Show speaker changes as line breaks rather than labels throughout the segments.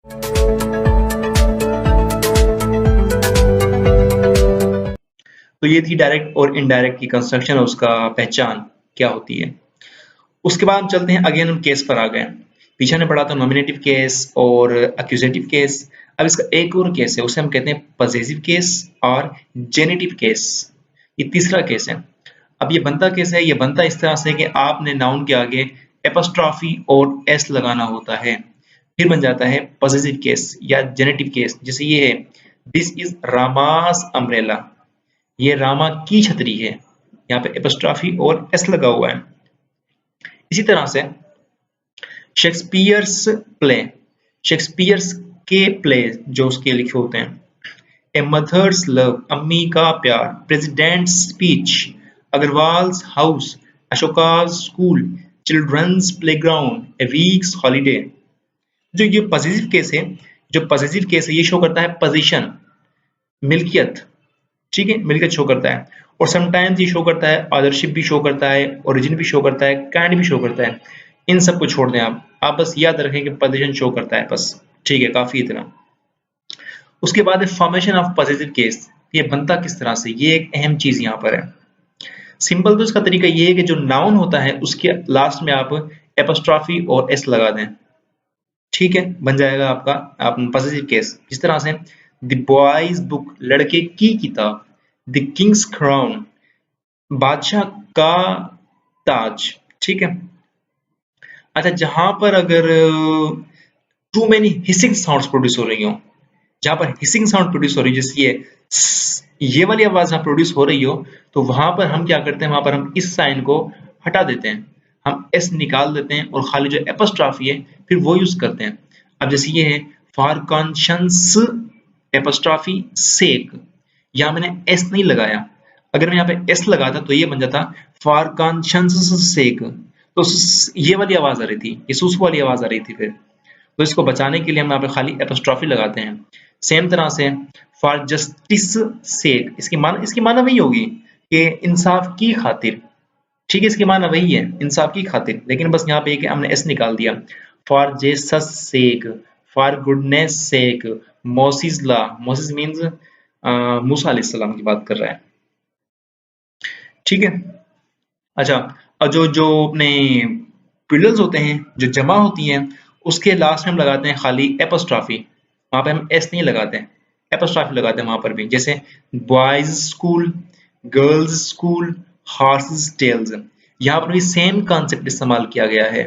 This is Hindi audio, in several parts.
तो ये थी डायरेक्ट और इनडायरेक्ट की कंस्ट्रक्शन और उसका पहचान क्या होती है। उसके बाद हम चलते हैं, अगेन हम केस पर आ गए। पीछे हमने पढ़ा था नॉमिनेटिव केस और एक्यूजेटिव केस। अब इसका एक और केस है, उसे हम कहते हैं पजेसिव केस और जेनेटिव केस। ये तीसरा केस है। अब ये बनता कैसे है? ये बनता इस तरह से कि आपने नाउन के आगे एपस्ट्रॉफी और एस लगाना होता है, फिर बन जाता है पजेसिव केस या जेनेटिव केस। जैसे ये है, दिस इज रामास अम्ब्रेला, ये रामा की छतरी है, यहाँ पे एपस्ट्रॉफी और एस लगा हुआ है। इसी तरह से शेक्सपियर्स प्ले, शेक्सपियर्स के प्ले जो उसके लिखे होते हैं, ए मदर्स लव, अम्मी का प्यार, presidents speech, Agarwals house, Ashoka's school, children's playground, ए वीक्स हॉलीडे। जो ये पॉजिटिव केस है, जो पॉजिटिव केस है ये शो करता है पोजीशन, मिल्कियत, ठीक है, मिलकर शो करता है। और समटाइम्स ये शो करता है ऑथरशिप भी शो करता है, ओरिजिन भी शो करता है, काइंड भी शो करता है। इन सब को छोड़ दें आप बस याद रखें कि पोजीशन शो करता है बस, ठीक है, काफी इतना। उसके बाद है फॉर्मेशन ऑफ पॉजिटिव केस। ये बनता किस तरह से, ये एक अहम चीज यहाँ पर है। सिंपल तो इसका तरीका ये है कि जो नाउन होता है उसके लास्ट में आप एपोस्ट्रॉफी और एस लगा दें, ठीक है, बन जाएगा आपका आप पॉजिटिव केस। जिस तरह से द बॉयज बुक, लड़के की किताब, द किंग्स क्राउन, बादशाह का ताज, ठीक है। अच्छा, जहां पर अगर too many hissing sounds produce हो रही हो, जहां पर हिसिंग साउंड प्रोड्यूस हो रही है, जैसे ये वाली आवाज जहां प्रोड्यूस हो रही हो, तो वहां पर हम क्या करते हैं, वहां पर हम इस साइन को हटा देते हैं, हम एस निकाल देते हैं और खाली जो एपोस्ट्रॉफी है फिर वो यूज करते हैं। अब जैसे ये है फॉर कॉन्शियंस एपोस्ट्रॉफी सेक, यहाँ मैंने एस नहीं लगाया, अगर मैं यहाँ पे एस लगाता तो ये बन जाता फॉर कॉन्शियंस सेक, तो ये वाली आवाज आ रही थी, ये सुस वाली आवाज आ रही थी। फिर तो इसको बचाने के लिए हम यहाँ पे खाली एपोस्ट्रॉफी लगाते हैं। सेम तरह से फॉर जस्टिस सेक, इसकी माना वही होगी कि इंसाफ की खातिर, ठीक है, इसकी माना वही है इंसाफ की खातिर, लेकिन बस यहाँ पे हमने एस निकाल दिया। For Jesus sake, for goodness sake, Moses law, Moses means मूसा अलैहिस्सलाम की बात कर रहा है, ठीक है। अच्छा, और जो जो अपने प्लूरल्स होते हैं, जो जमा होती हैं, उसके लास्ट में हम लगाते हैं खाली एपोस्ट्रॉफी, वहां पे हम एस नहीं लगाते हैं, एपोस्ट्रॉफी लगाते हैं वहां पर भी। जैसे boys school, girls school, horses tails, यहाँ पर भी सेम कॉन्सेप्ट इस्तेमाल किया गया है,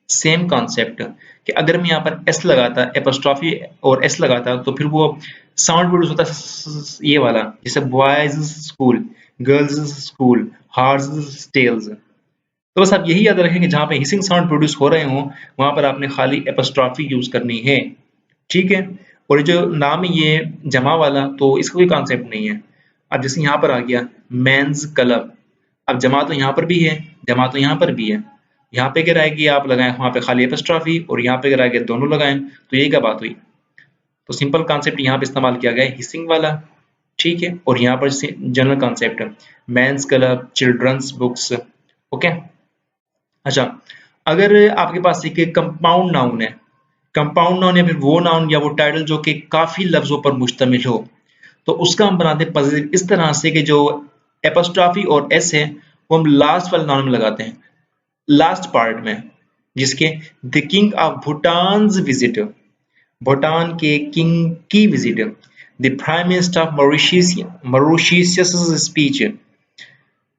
सेम कॉन्सेप्ट कि अगर मैं यहाँ पर एस लगाता, एपोस्ट्रॉफी और एस लगाता, तो फिर वो साउंड प्रोड्यूस होता ये वाला, जैसे boys school, girls school, horses tails. तो बस आप यही याद रखें कि जहां पे हिसिंग साउंड प्रोड्यूस हो रहे हों वहां पर आपने खाली एपोस्ट्रॉफी यूज करनी है, ठीक है। और ये जो नाम है ये जमा वाला, तो इसका कोई कॉन्सेप्ट नहीं है। अब जैसे यहाँ पर आ गया मेंस क्लब, अब जमा तो यहाँ पर भी है, जमा तो यहाँ पर भी है, यहाँ पे अगर आएगी आप लगाएं वहां पे खाली एपोस्ट्रॉफी और यहाँ पे अगर आएगी दोनों लगाएं, तो यही क्या बात हुई। तो सिंपल कॉन्सेप्ट यहाँ पे इस्तेमाल किया गया है हिसिंग वाला, ठीक है। और यहाँ पर general concept men's club, children's books, okay. अच्छा, अगर आपके पास एक कंपाउंड नाउन है, कंपाउंड नाउन या फिर वो नाउन या वो टाइटल जो कि काफी लफ्जों पर मुश्तमिल हो, तो उसका हम बनाते हैं पॉजिटिव इस तरह से कि जो एपोस्ट्रॉफी और एस है वो हम लास्ट वाले नाउन में लगाते हैं, लास्ट पार्ट में, जिसके the king of Bhutan visit, Bhutan के किंग की visit, the prime minister of Mauritius speech.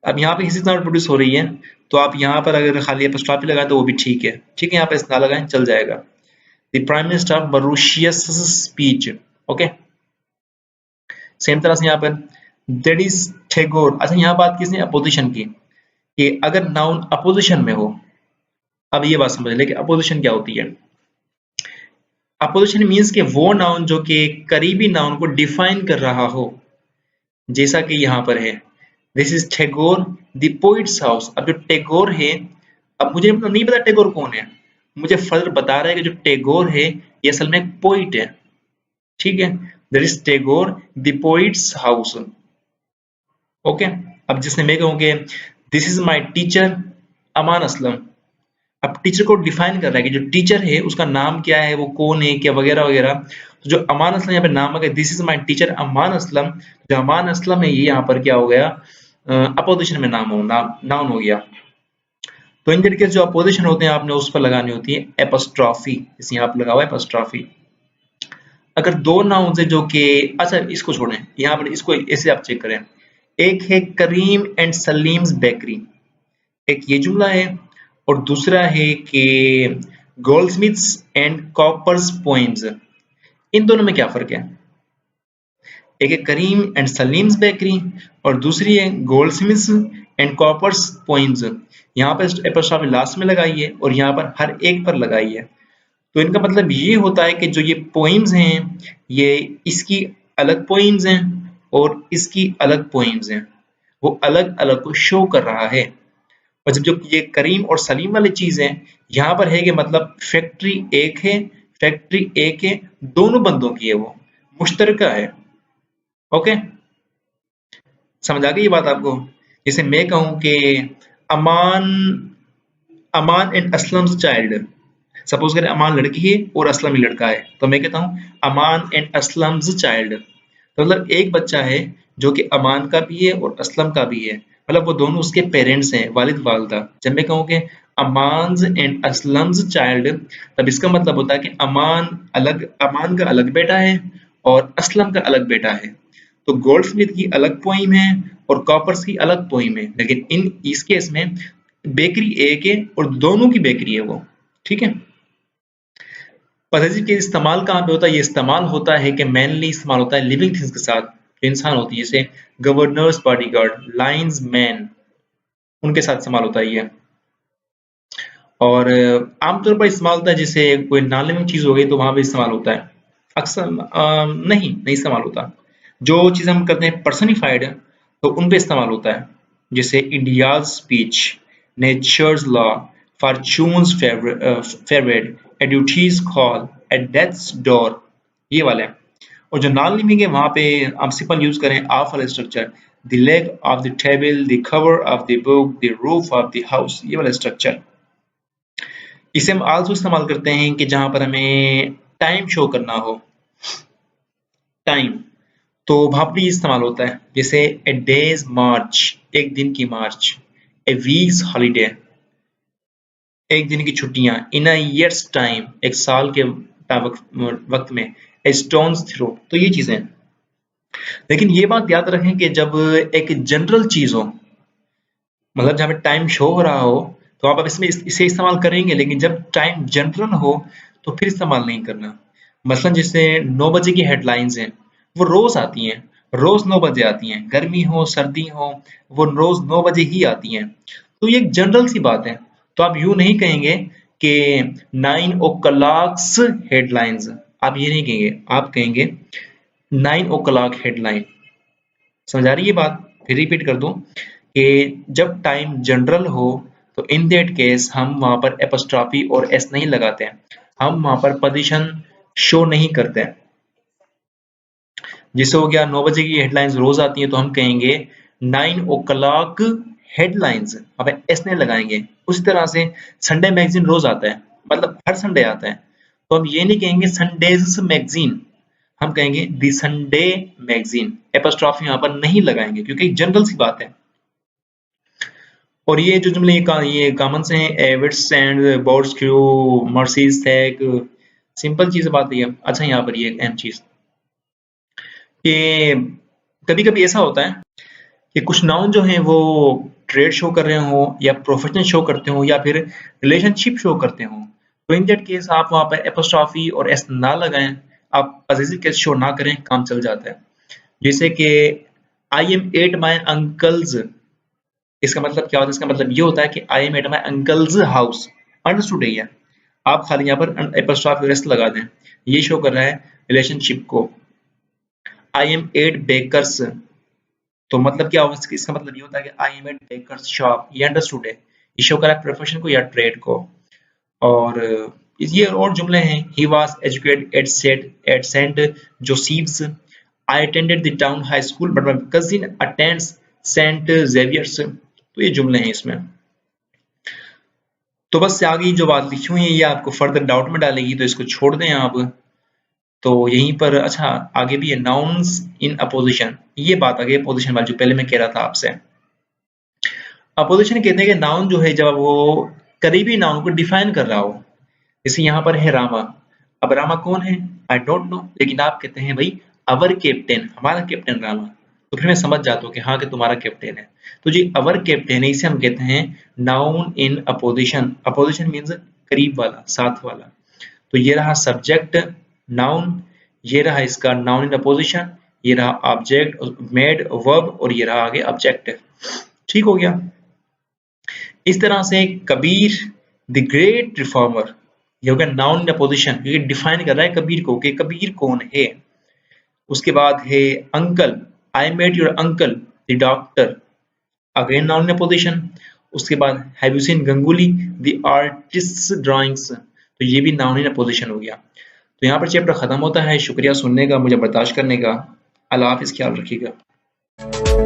अब यहाँ पे किसी तरह प्रोड्यूस हो रही है, तो आप यहाँ पर अगर खाली एपोस्ट्रॉफी लगाएं तो वो भी ठीक है, ठीक है, यहाँ पे ना लगाएं चल जाएगा। The prime minister of Mauritius speech, okay. Same तरह से यहाँ पर दैट इज टैगोर। अच्छा, यहाँ बात किसने, अपोजिशन की, कि अगर नाउन अपोजिशन में हो, अब ये बात समझ लें कि अपोजिशन क्या होती है। अपोजिशन मीन्स कि वो नाउन जो कि करीबी नाउन को डिफाइन कर रहा हो, जैसा कि यहाँ पर है this is Tagore the poet's house. अब जो टैगोर है, अब मुझे नहीं पता टैगोर कौन है, मुझे फर्दर बता रहा है कि जो टैगोर है ये असल में एक पोइट है, ठीक है। There is Tagore the poet's house, okay. अब जिसने मैं कहूँ कि this is my teacher Aman Aslam, अब टीचर को डिफाइन कर रहा है कि जो टीचर है उसका नाम क्या है, वो कौन है, क्या वगैरह वगैरह। तो जो अमान असलम यहाँ पे नाम आ गया, this is my teacher Aman Aslam. जो अमान असलम है ये यहाँ पर क्या हो गया, अपोजिशन में नाउन हो गया। तो इन तरीके से जो अपोजिशन होते हैं आपने उस पर लगानी होती है एपोस्ट्रॉफी, जैसे यहाँ पर लगा हुआ है एपोस्ट्रॉफी। अगर दो नाउन है जो कि, अच्छा इसको छोड़ें, यहाँ पर इसको ऐसे आप चेक करें। एक है करीम एंड सलीम्स बेकरी, एक ये जुमला है, और दूसरा है कि गोल्डस्मिथ्स एंड कॉपर्स पोइम्स। इन दोनों में क्या फर्क है? एक है करीम एंड सलीम्स बेकरी और दूसरी है गोल्डस्मिथ्स एंड कॉपर्स पोइम्स। यहाँ पर एपोस्ट्रोफी लास्ट में लगाई है और यहाँ पर हर एक पर लगाई है। तो इनका मतलब ये होता है कि जो ये पोइम्स हैं ये इसकी अलग पोइम्स हैं और इसकी अलग पोइम्स हैं, वो अलग अलग को शो कर रहा है। और जब जो ये करीम और सलीम वाली चीज है, यहाँ पर है कि मतलब फैक्ट्री एक है, फैक्ट्री एक है, दोनों बंदों की है, वो मुश्तरका है। ओके, समझ आ गई ये बात आपको? जैसे मैं कहूं कि अमान अमान एंड असलम चाइल्ड, सपोज करें अमान लड़की है और असलम ही लड़का है, तो मैं कहता हूँ अमान एंड असलम चाइल्ड। तो मतलब एक बच्चा है जो कि अमान का भी है और असलम का भी है, मतलब वो दोनों उसके पेरेंट्स हैं, वालिद वालदा। जब मैं कहूँ कि अमान्स एंड असलम्स चाइल्ड, तब इसका मतलब होता है कि अमान का अलग बेटा है और असलम का अलग बेटा है। तो गोल्डस्मिथ की अलग पोइम है और कॉपर्स की अलग पोइम है, लेकिन इस केस में बेकरी एक है और दोनों की बेकरी है वो। ठीक है, पॉसेसिव के इस्तेमाल कहाँ पे होता है? ये इस्तेमाल होता है कि मेनली इस्तेमाल होता है लिविंग थिंग्स के साथ, जो इंसान होती है, जैसे गवर्नर्स बॉडीगार्ड, लाइंस मैन, उनके साथ इस्तेमाल होता है ये। और आमतौर पर इस्तेमाल होता है जैसे कोई नॉन लिविंग चीज हो गई तो वहां पे इस्तेमाल होता है। अक्सर नहीं इस्तेमाल होता। जो चीज हम करते हैं पर्सनिफाइड तो उन पे इस्तेमाल होता है, जैसे India's speech, nature's law, fortune's favourite, a duty's call, a death's door, ये वाले हैं। और जो नॉन लिविंग है वहां पे आप सिंपल यूज करें ऑफ वाला structure, the leg of the table, the cover of the book, the roof of the house, ये वाला स्ट्रक्चर। इसे हम आल्सो इस्तेमाल करते हैं कि जहां पर हमें टाइम शो करना हो, टाइम, तो वहां पर ये इस्तेमाल होता है, जैसे ए डेज मार्च, एक दिन की मार्च, ए वीक्स हॉलीडे, एक दिन की छुट्टियां, इन अ ईयर्स टाइम, एक साल के वक्त में, ए स्टोन्स थ्रो। तो ये चीजें, लेकिन ये बात याद रखें कि जब एक जनरल चीज हो, मतलब जहाँ पे टाइम शो हो रहा हो, तो आप अब इसमें इसे इस्तेमाल करेंगे, लेकिन जब टाइम जनरल हो तो फिर इस्तेमाल नहीं करना। मसलन जैसे 9 बजे की हेडलाइंस हैं, वो रोज आती हैं, रोज 9 बजे आती हैं, गर्मी हो सर्दी हो, वो रोज 9 बजे ही आती हैं। तो ये एक जनरल सी बात है। तो आप यूं नहीं कहेंगे कि 9 ओ क्लॉक्स हेडलाइंस, आप ये नहीं कहेंगे, आप कहेंगे 9 ओ क्लॉक हेडलाइन। समझ आ रही है बात? फिर रिपीट कर दूं कि जब टाइम जनरल हो तो इन दैट केस हम वहां पर एपोस्ट्रॉफी और एस नहीं लगाते हैं, हम वहां पर पोजीशन शो नहीं करते हैं। जिससे हो गया 9 बजे की हेडलाइंस रोज आती हैं तो हम कहेंगे 9 ओ क्लॉक हेडलाइंस, अब एस नहीं लगाएंगे। उसी तरह से संडे मैगजीन रोज आता है, मतलब हर संडे आता है, तो हम ये नहीं कहेंगे संडेज मैगजीन, हम कहेंगे दी संडे मैगजीन। एपोस्ट्रॉफी यहाँ पर नहीं लगाएंगे क्योंकि जनरल सी बात है। और ये जो जुमले ये कॉमन से हैं, एविट्स and board's crew, mercy's sake, simple चीज बात है। अच्छा यहाँ पर ये अहम चीज कि कभी कभी ऐसा होता है कि कुछ नाउन जो हैं वो ट्रेड शो कर रहे हो या प्रोफेशनल शो करते हो या फिर रिलेशनशिप शो करते हो, तो इन दैट केस आप वहां पर एपोस्ट्रॉफी और एस ना लगाएं, आप पॉसेसिव केस शो ना करें, काम चल जाता है। जैसे कि I am at my uncle's, इसका मतलब क्या होता है? इसका मतलब ये होता है कि I am at my uncles house, understood है ये। आप खाली यहाँ पर एपोस्ट्रॉफी और एस लगा दें, ये शो कर रहा है रिलेशनशिप को। आई एम एट बेकर्स, तो मतलब क्या होगा? इसका मतलब ये होता है कि I am at baker's shop, ये अंडरस्टूड है, ये शो कर रहा है प्रोफेशन को या ट्रेड को। और ये और जुमले हैं, he was educated at Saint Joseph's, I attended the town high school but my cousin attends Saint Xavier's. तो ये जुमले हैं इसमें। तो बस आगे जो बात लिखी हुई है ये आपको फर्दर डाउट में डालेगी, तो इसको छोड़ दें आप। तो यहीं पर अच्छा आगे भी है नाउन्स इन अपोजिशन, ये बात आ गई अपोजिशन वाली जो पहले मैं कह रहा था आपसे। अपोजिशन कहते हैं कि नाउन जो है जब वो करीबी नाउन को डिफाइन कर रहा हो, जैसे यहाँ पर है रामा। अब रामा कौन है? आई डोंट नो, लेकिन आप कहते हैं भाई अवर कैप्टन, हमारा कैप्टन रामा, तो फिर मैं समझ जाता हूँ कि हाँ कि तुम्हारा कैप्टन है। तो जी अवर कैप्टन है, इसे हम कहते हैं noun in opposition. Opposition means करीब वाला, साथ वाला। तो ये रहा सब्जेक्ट नाउन, ये रहा इसका नाउन इन अपोजिशन, ये रहा ऑब्जेक्ट मेड वर्ब, और ये रहा आगे ऑब्जेक्टिव। ठीक हो गया। इस तरह से कबीर द ग्रेट रिफॉर्मर, ये हो गया नाउन इन अपोजिशन, ये डिफाइन कर रहा है कबीर को कि कबीर कौन है। उसके बाद है uncle, I met your uncle the doctor, again noun in apposition. उसके बाद have you seen Ganguly the artist drawings, तो ये भी नाउन इन अपोजिशन हो गया। तो यहाँ पर चैप्टर खत्म होता है। शुक्रिया सुनने का, मुझे बर्दाश्त करने का। अल्लाह हाफिज़, ख्याल रखिएगा।